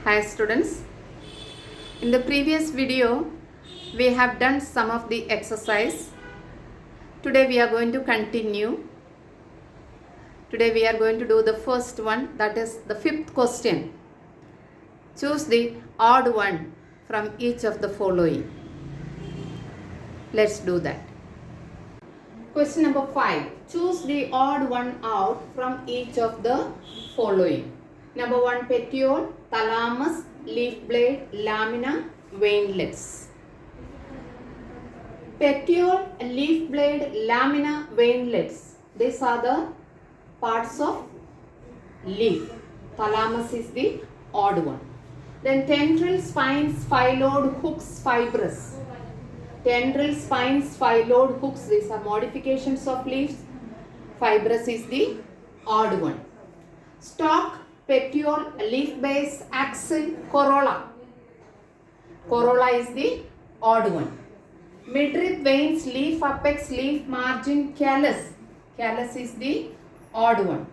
Hi students, in the previous video we have done some of the exercise. Today we are going to continue. Today we are going to do the first one, that is the fifth question. Choose the odd one from each of the following. Let's do that. Question number 5. Choose the odd one out from each of the following. Number 1, petiole, thalamus, leaf blade, lamina, veinlets. Petiole, leaf blade, lamina, veinlets. These are the parts of leaf. Thalamus is the odd one. Then tendril, spines, phylloid, hooks, fibrous. Tendril, spines, phylloid, hooks. These are modifications of leaves. Fibrous is the odd one. Stalk, petiole, leaf base, axil, corolla. Corolla is the odd one. Midrib, veins, leaf apex, leaf margin, callus. Callus is the odd one.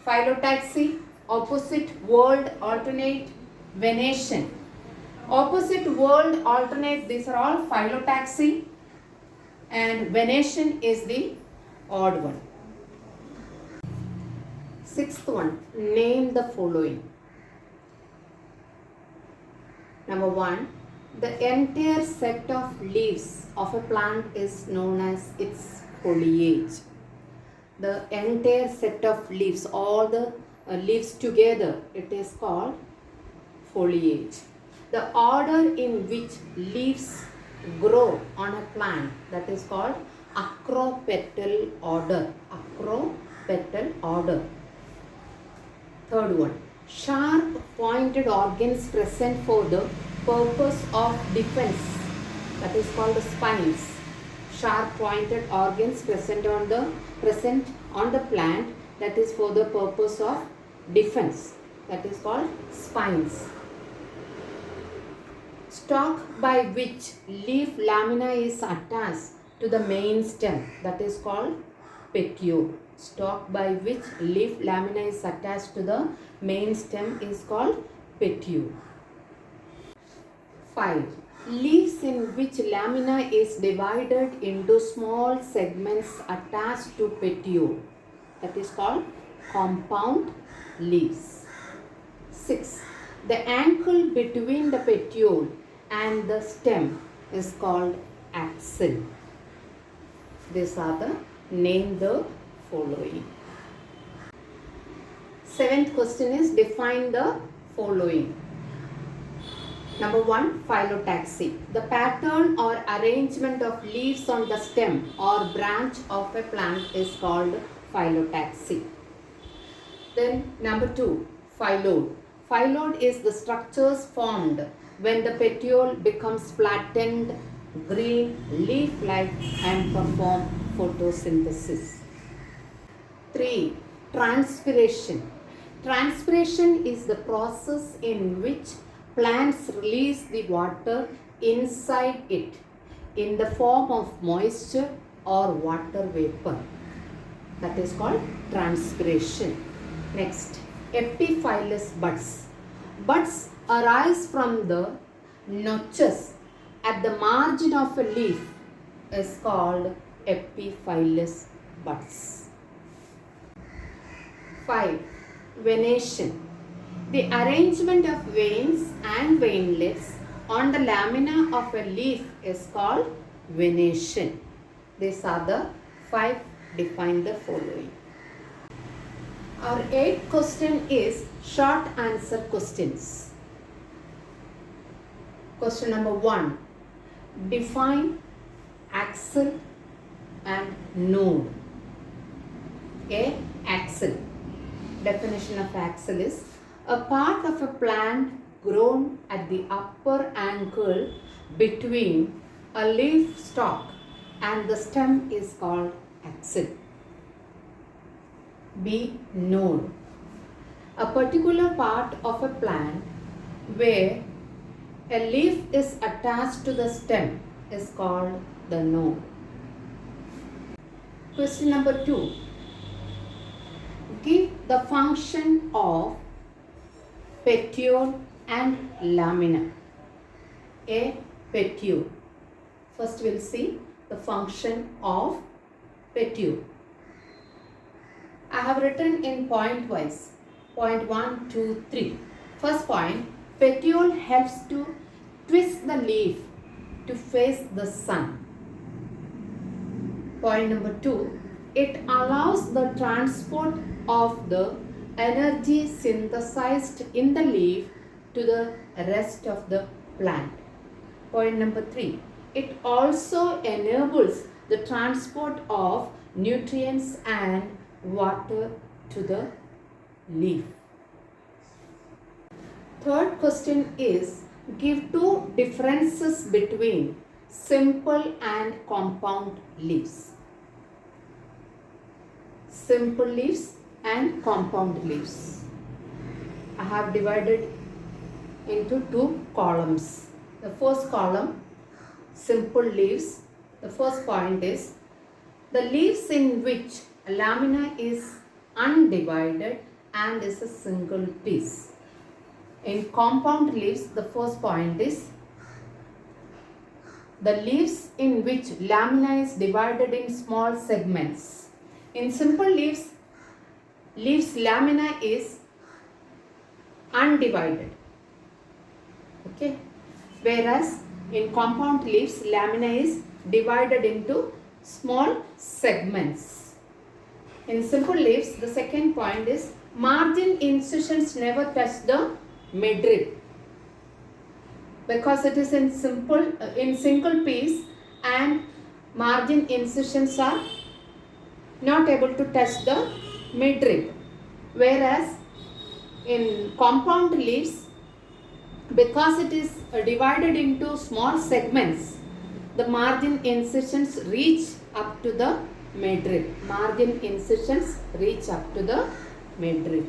Phyllotaxy, opposite, world, alternate, venation. Opposite, world, alternate, these are all phyllotaxy, and venation is the odd one. Sixth one, name the following. Number 1, the entire set of leaves of a plant is known as its foliage. The entire set of leaves, all the leaves together, it is called foliage. The order in which leaves grow on a plant, that is called acropetal order. Acropetal order. Third one, sharp pointed organs present for the purpose of defense, that is called the spines. Sharp pointed organs present on the plant, that is for the purpose of defense, that is called spines. Stalk by which leaf lamina is attached to the main stem, that is called petiole. Stalk by which leaf lamina is attached to the main stem is called petiole. 5. Leaves in which lamina is divided into small segments attached to petiole, that is called compound leaves. 6. The ankle between the petiole and the stem is called axil. These are the name the following. 7th question is define the following. Number 1, phyllotaxy. The pattern or arrangement of leaves on the stem or branch of a plant is called phyllotaxy. Then number 2, phylloid. Phylloid is the structures formed when the petiole becomes flattened, green, leaf-like and perform photosynthesis. 3. Transpiration. Transpiration is the process in which plants release the water inside it in the form of moisture or water vapor. That is called transpiration. Next, epiphyllous buds. Buds arise from the notches at the margin of a leaf is called epiphyllous buds. 5. Venation. The arrangement of veins and veinlets on the lamina of a leaf is called venation. These are the 5. Define the following. Our 8th question is short answer questions. Question number 1. Define axil and node. A. Axil. Definition of axil is a part of a plant grown at the upper ankle between a leaf stalk and the stem is called axil. B. Node. A particular part of a plant where a leaf is attached to the stem is called the node. Question number 2. Give the function of petiole and lamina. A petiole. First we'll see the function of petiole. I have written in point wise. Point 1, 2, 3. First point, petiole helps to twist the leaf to face the sun. Point number 2, it allows the transport of the energy synthesized in the leaf to the rest of the plant. Point number 3, it also enables the transport of nutrients and water to the leaf. Third question is, give two differences between simple and compound leaves. Simple leaves and compound leaves. I have divided into two columns. The first column, simple leaves. The first point is the leaves in which a lamina is undivided and is a single piece. In compound leaves, the first point is the leaves in which lamina is divided in small segments. In simple leaves, lamina is undivided. Okay. Whereas in compound leaves, lamina is divided into small segments. In simple leaves, the second point is margin incisions never touch the midrib because it is in single piece and margin incisions are not able to touch the midrib. Whereas in compound leaves, because it is divided into small segments, the margin incisions reach up to the midrib. Margin incisions reach up to the midrib.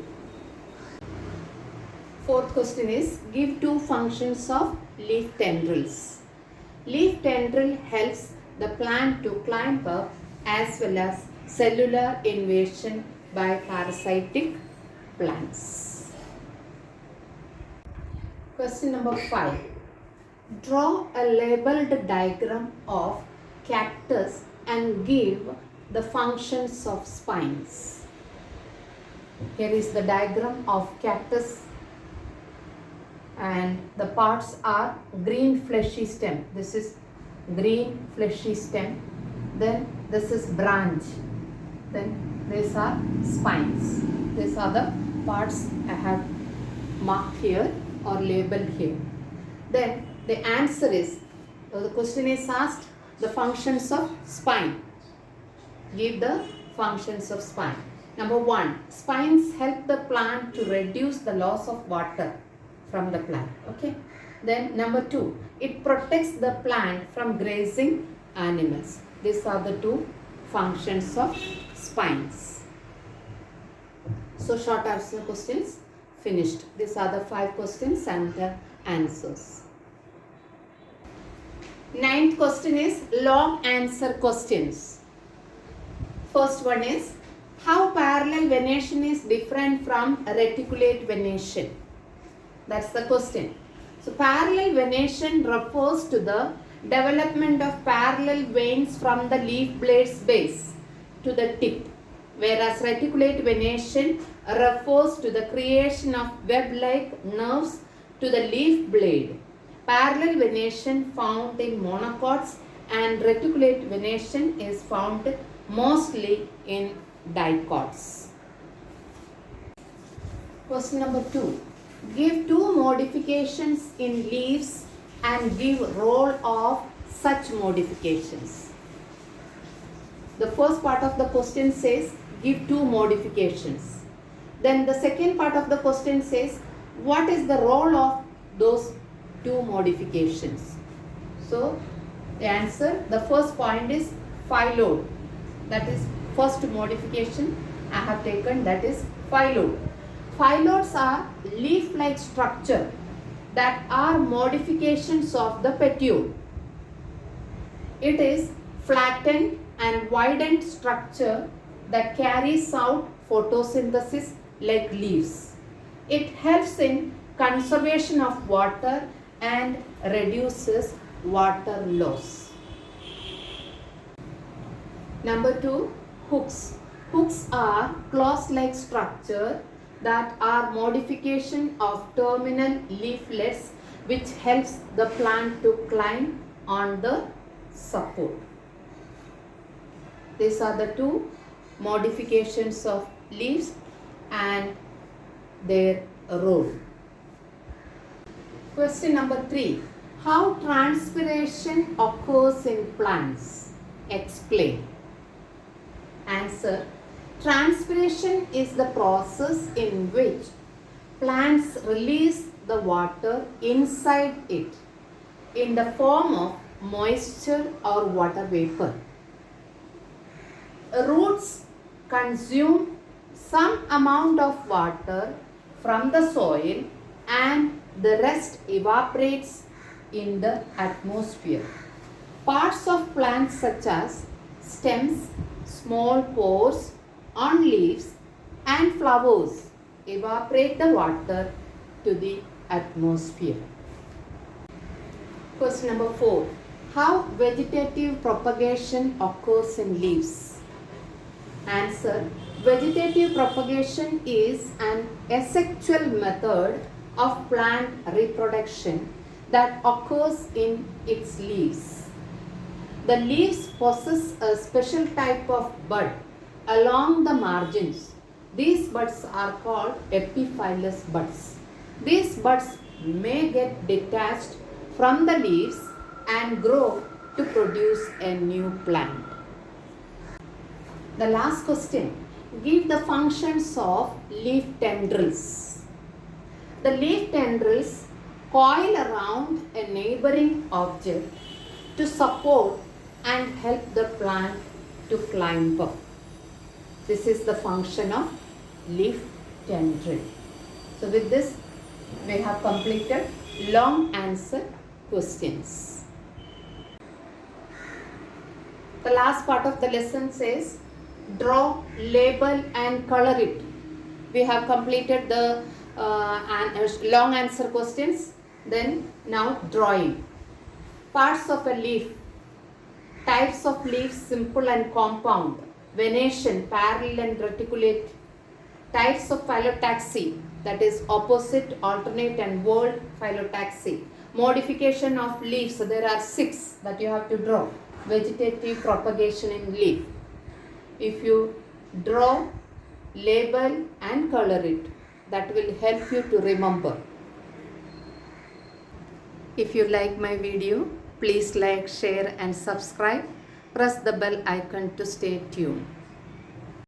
Fourth question is, give two functions of leaf tendrils. Leaf tendril helps the plant to climb up as well as cellular invasion by parasitic plants. Question number 5. Draw a labeled diagram of cactus and give the functions of spines. Here is the diagram of cactus and the parts are green fleshy stem. This is green fleshy stem. Then this is branch. Then these are spines. These are the parts I have marked here or labeled here. Then the answer is, the question is asked, the functions of spine. Give the functions of spine. Number 1, spines help the plant to reduce the loss of water from the plant. Okay. Then number 2, it protects the plant from grazing animals. These are the two functions of spines. So short answer questions finished. These are the 5 questions and the answers. 9th question is long answer questions. First one is, how parallel venation is different from reticulate venation? That's the question. So parallel venation refers to the development of parallel veins from the leaf blade's base to the tip, whereas reticulate venation refers to the creation of web-like nerves to the leaf blade. Parallel venation found in monocots and reticulate venation is found mostly in dicots. Question number 2. Give two modifications in leaves and give role of such modifications. The first part of the question says give two modifications. Then the second part of the question says what is the role of those two modifications. So the answer, the first point is phyllodes. That is first modification I have taken, that is phyllodes. Phyllodes are leaf-like structure that are modifications of the petiole. It is flattened and widened structure that carries out photosynthesis like leaves. It helps in conservation of water and reduces water loss. Number 2, hooks. Hooks are claws-like structure that are modification of terminal leaflets which helps the plant to climb on the support. These are the two modifications of leaves and their role. Question number 3. How transpiration occurs in plants? Explain. Answer. Transpiration is the process in which plants release the water inside it in the form of moisture or water vapor. Roots consume some amount of water from the soil and the rest evaporates in the atmosphere. Parts of plants such as stems, small pores on leaves and flowers evaporate the water to the atmosphere. Question number 4. How vegetative propagation occurs in leaves? Answer. Vegetative propagation is an asexual method of plant reproduction that occurs in its leaves. The leaves possess a special type of bud along the margins. These buds are called epiphyllous buds. These buds may get detached from the leaves and grow to produce a new plant. The last question. Give the functions of leaf tendrils. The leaf tendrils coil around a neighboring object to support and help the plant to climb up. This is the function of leaf tendril. So with this, we have completed long answer questions. The last part of the lesson says, draw, label and color it. We have completed the long answer questions. Then now drawing. Parts of a leaf. Types of leaves, simple and compound. Venation, parallel and reticulate. Types of phyllotaxy, that is opposite, alternate and whorled phyllotaxy. Modification of leaves, so there are 6 that you have to draw. Vegetative propagation in leaf. If you draw, label and color it, that will help you to remember. If you like my video, please like, share and subscribe. Press the bell icon to stay tuned.